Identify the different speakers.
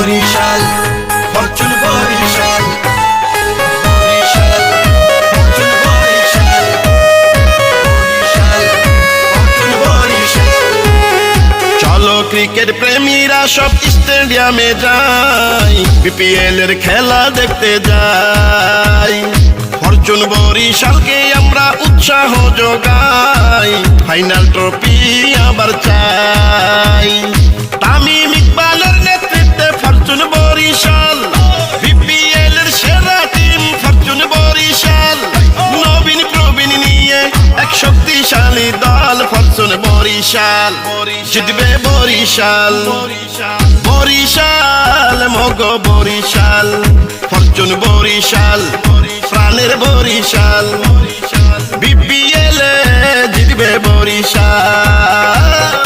Speaker 1: Barishal Fortune Barishal Barishal Fortune Barishal Barishal Fortune Barishal চলো cricket প্রেমীরা সব স্টেডিয়ামে যাই বিপিএল এর খেলা দেখতে যাই ফরচুন বরিশালকে আমরা উৎসাহ যোগাই ফাইনাল ট্রফি আবার চাই তামিম ইকবালের নেতৃত্বে ফরচুন বরিশাল বিপিএল এর সেরা টিম ফরচুন বরিশাল নবীন প্রবীণ নিয়ে এক শক্তিশালী দল ফরচুন বরিশাল জিতবে বরিশাল বরিশাল মগো বরিশাল ফরচুন বরিশাল প্রাণের বরিশাল বিপিএল জিতবে বরিশাল